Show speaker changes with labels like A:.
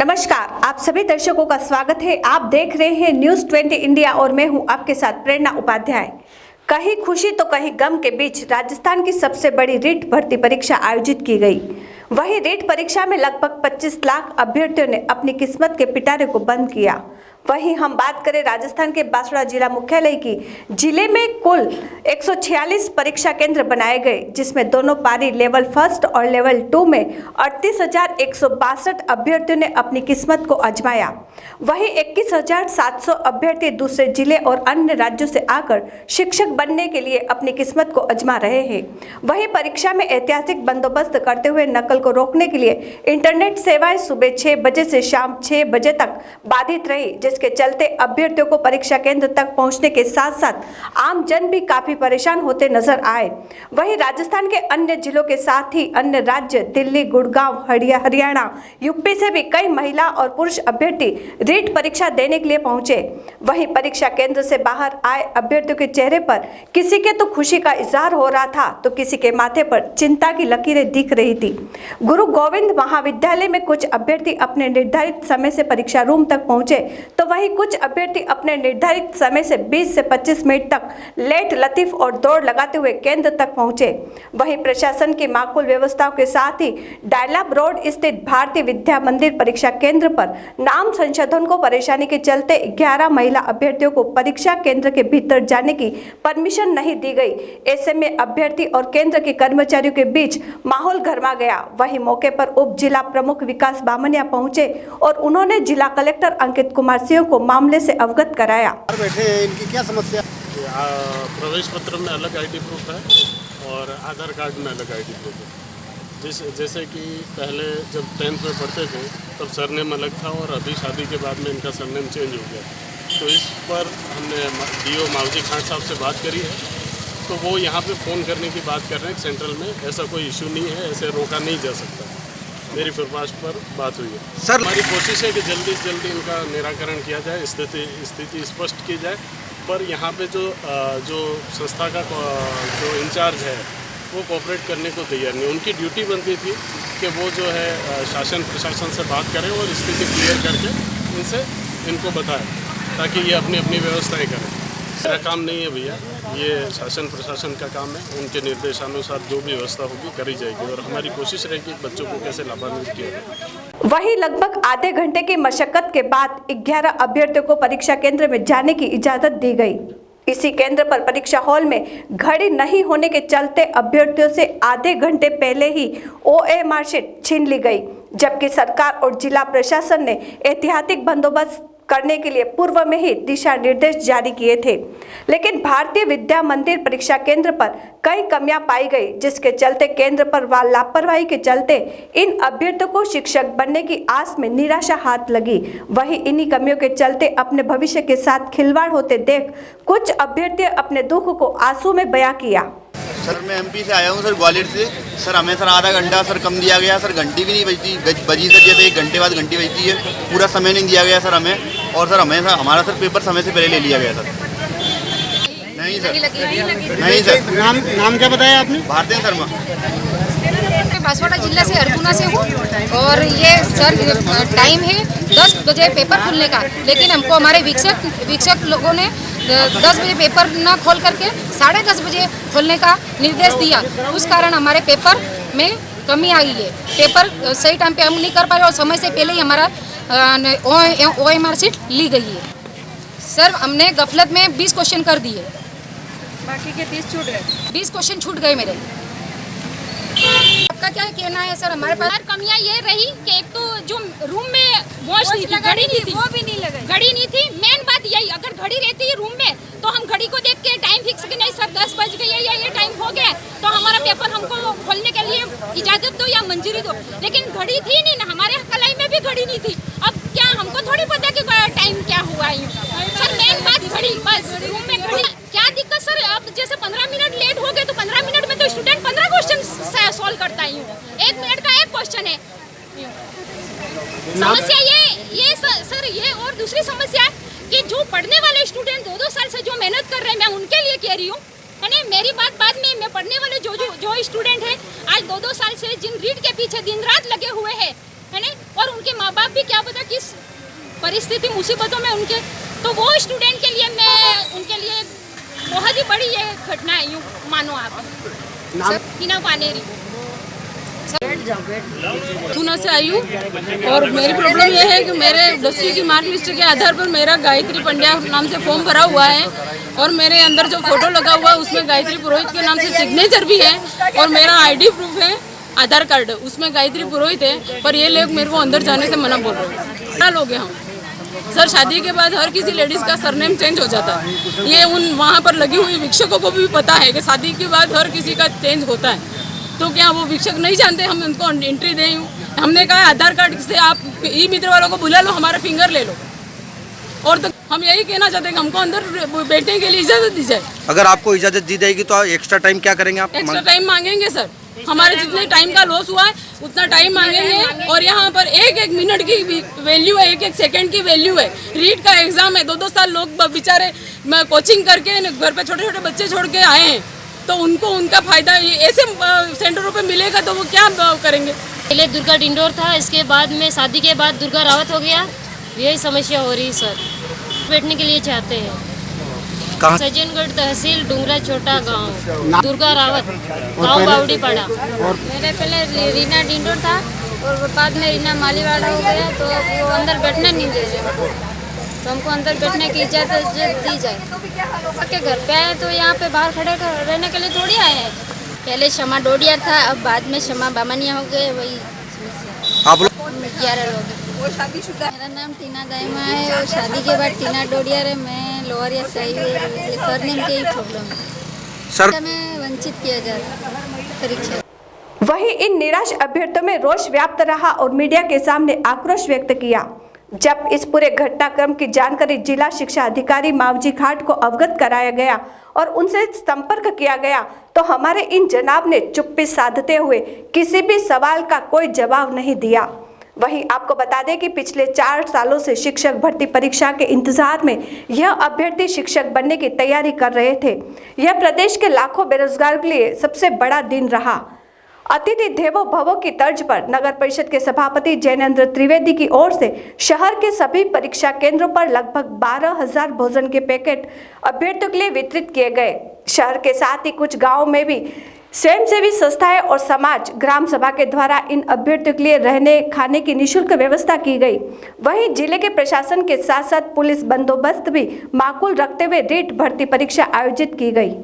A: नमस्कार, आप सभी दर्शकों का स्वागत है। आप देख रहे हैं न्यूज़ 20 इंडिया और मैं हूं आपके साथ प्रेरणा उपाध्याय। कहीं खुशी तो कहीं गम के बीच राजस्थान की सबसे बड़ी रीट भर्ती परीक्षा आयोजित की गई। वहीं रीट परीक्षा में लगभग 25 लाख अभ्यर्थियों ने अपनी किस्मत के पिटारे को बंद किया। वहीं हम बात करें राजस्थान के बांसवाड़ा जिला मुख्यालय की, जिले में कुल 146 परीक्षा केंद्र बनाए गए, जिसमें दोनों पारी लेवल फर्स्ट और लेवल 2 में 38,162 अभ्यर्थियों ने अपनी किस्मत को आजमाया। वहीं 21,700 अभ्यर्थी दूसरे जिले और अन्य राज्यों से आकर शिक्षक बनने के लिए अपनी किस्मत को आजमा रहे हैं। वहीं परीक्षा में ऐतिहासिक बंदोबस्त करते हुए नकल को रोकने के लिए इंटरनेट सेवाएं सुबह 6 बजे से शाम 6 बजे तक बाधित रही, जिसके चलते अभ्यर्थियों को परीक्षा केंद्र तक पहुंचने के साथ साथ आम जन भी काफी परेशान होते नजर आए। वहीं राजस्थान के अन्य जिलों के साथ ही अन्य राज्य दिल्ली, गुड़गांव, हरियाणा, यूपी से भी कई महिला और पुरुष अभ्यर्थी रीट परीक्षा देने के लिए पहुंचे। वहीं परीक्षा केंद्र से बाहर आए अभ्यर्थियों के चेहरे पर किसी के तो खुशी का इजहार हो रहा था, तो किसी के माथे पर चिंता की लकीरें दिख रही थी। गुरु गोविंद महाविद्यालय में कुछ अभ्यर्थी अपने निर्धारित समय से परीक्षा रूम तक पहुंचे, तो वहीं कुछ अभ्यर्थी अपने निर्धारित समय से 20 से 25 मिनट तक लेट लतीफ और दौड़ लगाते हुए केंद्र तक पहुंचे। वहीं प्रशासन की माकूल व्यवस्थाओं के साथ ही डायलाब रोड स्थित भारतीय विद्या मंदिर परीक्षा केंद्र पर नाम संशोधन को परेशानी के चलते 11 महिला अभ्यर्थियों को परीक्षा केंद्र के भीतर जाने की परमिशन नहीं दी गई। ऐसे में अभ्यर्थी और केंद्र के कर्मचारियों के बीच माहौल गरमा गया। वहीं मौके पर उप जिला प्रमुख विकास बामनिया पहुंचे और उन्होंने जिला कलेक्टर अंकित कुमार सिंह को मामले से अवगत कराया।
B: बैठे हैं, इनकी क्या समस्या?
C: प्रवेश पत्र में अलग आईडी प्रूफ है और आधार कार्ड में अलग आईडी प्रूफ है। जैसे कि पहले जब 10th में पढ़ते थे तब सरनेम अलग था और अभी शादी के बाद में इनका सरनेम चेंज हो गया। तो इस पर हमने डीओ मावजी खान साहब से बात करी है, तो वो यहाँ पे फ़ोन करने की बात कर रहे हैं सेंट्रल में। ऐसा कोई इशू नहीं है, ऐसे रोका नहीं जा सकता। मेरी फरमाश पर बात हुई है
B: सर।
C: हमारी कोशिश है कि जल्दी से जल्दी इनका निराकरण किया जाए, स्थिति स्पष्ट की जाए। पर यहाँ पे जो संस्था का जो इंचार्ज है वो कोऑपरेट करने को तैयार नहीं। उनकी ड्यूटी बनती थी कि वो जो है शासन प्रशासन से बात करें और स्थिति क्लियर करके इनको बताएं, ताकि ये अपनी अपनी व्यवस्थाएं करें। मेरा काम नहीं है भैया, ये शासन प्रशासन का काम है। उनके निर्देशानुसार जो भी व्यवस्था होगी करी जाएगी और हमारी कोशिश रहेगी बच्चों को कैसे लाभान्वित किया जाए।
A: वहीं लगभग आधे घंटे की मशक्कत के बाद 11 अभ्यर्थियों को परीक्षा केंद्र में जाने की इजाजत दी गई। इसी केंद्र पर परीक्षा हॉल में घड़ी नहीं होने के चलते अभ्यर्थियों से आधे घंटे पहले ही OMR शीट छीन ली गई, जबकि सरकार और जिला प्रशासन ने एहतियाती बंदोबस्त करने के लिए पूर्व में ही दिशा निर्देश जारी किए थे। लेकिन भारतीय विद्या मंदिर परीक्षा केंद्र पर कई कमियां पाई गई, जिसके चलते केंद्र पर लापरवाही के चलते इन अभ्यर्थियों को शिक्षक बनने की आस में निराशा हाथ लगी। वहीं इन्हीं कमियों के चलते अपने भविष्य के साथ खिलवाड़ होते देख कुछ अभ्यर्थियों अपने दुख को आंसू में बयां किया।
B: सर मैं MP से आया हूँ सर, ग्वालियर से। सर हमें सर आधा घंटा सर कम दिया गया सर, घंटी भी नहीं बजी सर, जैसे 1 घंटे बाद घंटी बजती है, पूरा समय नहीं दिया गया सर हमें। और सर हमें सर हमारा सर पेपर समय से पहले ले लिया गया सर। नहीं सर, नहीं सर। नाम क्या बताया आपने? भारती शर्मा।
D: मैं बांसवाड़ा जिला से अरकुना से हूँ और ये सर टाइम है 10 बजे पेपर खुलने का, लेकिन हमको हमारे वीक्षक लोगों ने 10 बजे पेपर न खोल करके 10:30 बजे खोलने का निर्देश दिया। उस कारण हमारे पेपर में कमी आई है। पेपर सही टाइम पे हम नहीं कर पा रहे और समय से पहले ही हमारा OMR शीट ली गई है। सर हमने गफलत में 20 क्वेश्चन कर दिए,
E: बाकी के 30 छूट गए।
D: 20 क्वेश्चन छूट गए मेरे। आपका क्या कहना है सर? हमारे पास
F: कमियां ये रही कि एक तो जो रूम में वॉच नहीं थी, घड़ी नहीं थी,
E: वो भी नहीं लगाई।
F: घड़ी नहीं थी। मेन बात यही, अगर घड़ी रहती है रूम में तो हम घड़ी को देख के टाइम फिक्स कि नहीं सर 10 बज गए या ये टाइम हो गया तो हमारा पेपर हमको खोलने के लिए इजाजत दो या मंजूरी दो। लेकिन घड़ी थी नहीं ना, हमारे कलाई में भी घड़ी नहीं थी। अब क्या हमको थोड़ी पता कि टाइम क्या हुआ है सर। मेन बात घड़ी, बस रूम में घड़ी। क्या दिक्कत सर? अब जैसे 15 मिनट लेट हो गए तो 15 मिनट में तो स्टूडेंट 15 क्वेश्चन सॉल्व करता ही हूँ। 1 मिनट का 1 क्वेश्चन है। समस्या ये सर ये और दूसरी समस्या है कि जो पढ़ने वाले स्टूडेंट 2-2 साल से जो मेहनत कर रहे हैं, मैं उनके लिए कह रही हूँ। मेरी बात बाद में, मैं पढ़ने वाले जो स्टूडेंट है आज 2-2 साल से जिन रीड के पीछे दिन रात लगे हुए हैं, है ना, और उनके माँ बाप भी क्या पता किस परिस्थिति मुसीबतों में उनके, तो वो स्टूडेंट के लिए मैं उनके लिए बहुत ही बड़ी ये घटना है, यूँ मानो आप। हिना पानेरी
E: पूना से आई हूँ और मेरी प्रॉब्लम ये है कि मेरे 10वीं की मार्क लिस्ट के आधार पर मेरा गायत्री पंड्या नाम से फॉर्म भरा हुआ है और मेरे अंदर जो फोटो लगा हुआ है उसमें गायत्री पुरोहित के नाम से सिग्नेचर भी है और मेरा आईडी प्रूफ है, आधार कार्ड, उसमें गायत्री पुरोहित है, पर ये लोग मेरे को अंदर जाने से मना बोल रहे हैं। क्या लोग हैं हम? सर शादी के बाद हर किसी लेडीज़ का सरनेम चेंज हो जाता है, ये उन वहाँ पर लगी हुई वीक्षकों को भी पता है कि शादी के बाद हर किसी का चेंज होता है, तो क्या वो वीक्षक नहीं जानते हम उनको एंट्री दें? हमने कहा आधार कार्ड से आप ई मित्र वालों को बुला लो, हमारा फिंगर ले लो, और तो हम यही कहना चाहते हैं कि हमको अंदर बैठने के लिए इजाज़त दी जाए।
G: अगर आपको इजाज़त दी जाएगी तो एक्स्ट्रा टाइम क्या करेंगे आप?
E: एक्स्ट्रा टाइम मांगेंगे सर, हमारे जितने टाइम का लॉस हुआ है उतना टाइम मांगेंगे, और यहाँ पर एक एक मिनट की वैल्यू है, एक एक सेकंड की वैल्यू है। रीट का एग्जाम है, 2-2 साल लोग बेचारे कोचिंग करके घर पे छोटे छोटे बच्चे छोड़ के आए हैं, तो उनको उनका फायदा ऐसे सेंटरों पे मिलेगा तो वो क्या करेंगे?
H: पहले दुर्गा डिंडोर था, इसके बाद में शादी के बाद दुर्गा रावत हो गया, यही समस्या हो रही है सर। बैठने के लिए चाहते हैं।
G: कहाँ?
H: सज्जनगढ़ तहसील डूंगरा छोटा गांव, दुर्गा रावत, गांव बावड़ी पड़ा। मेरे पहले रीना डिंडोर था और बाद में रीना मालीवाड़ा हो गया, तो वो अंदर बैठने नहीं दे रहे, तो हमको अंदर बैठने की इजाज़त दी जाए। के घर पे आए तो यहाँ पे बाहर खड़े रहने के लिए थोड़ी आए हैं। पहले शमा डोडिया था, अब बाद में शमा बामनिया हो गए, वही समस्या।
G: आप लोग
H: 11 लोग। मेरा नाम टीना दाइमा है और शादी के बाद टीना डोडियर है। मैं लोअर या सही सरनेम के ही प्रॉब्लम है
G: सर,
H: में वंचित किया जाता है परीक्षा।
A: वहीं इन निराश अभ्यर्थियों में रोष व्याप्त रहा और मीडिया के सामने आक्रोश व्यक्त किया जब इस पूरे घटनाक्रम की जानकारी जिला शिक्षा अधिकारी मावजी घाट को अवगत कराया गया और उनसे संपर्क किया गया, तो हमारे इन जनाब ने चुप्पी साधते हुए किसी भी सवाल का कोई जवाब नहीं दिया। वहीं आपको बता दें कि पिछले 4 सालों से शिक्षक भर्ती परीक्षा के इंतजार में यह अभ्यर्थी शिक्षक बनने की तैयारी कर रहे थे। यह प्रदेश के लाखों बेरोजगार के लिए सबसे बड़ा दिन रहा। अतिथि देवो भवो की तर्ज पर नगर परिषद के सभापति जैनेंद्र त्रिवेदी की ओर से शहर के सभी परीक्षा केंद्रों पर लगभग 12,000 भोजन के पैकेट अभ्यर्थियों के लिए वितरित किए गए। शहर के साथ ही कुछ गांवों में भी स्वयंसेवी संस्थाएं और समाज ग्राम सभा के द्वारा इन अभ्यर्थियों के लिए रहने खाने की निःशुल्क व्यवस्था की गई। वहीं जिले के प्रशासन के साथ साथ पुलिस बंदोबस्त भी माकूल रखते हुए रीट भर्ती परीक्षा आयोजित की गई।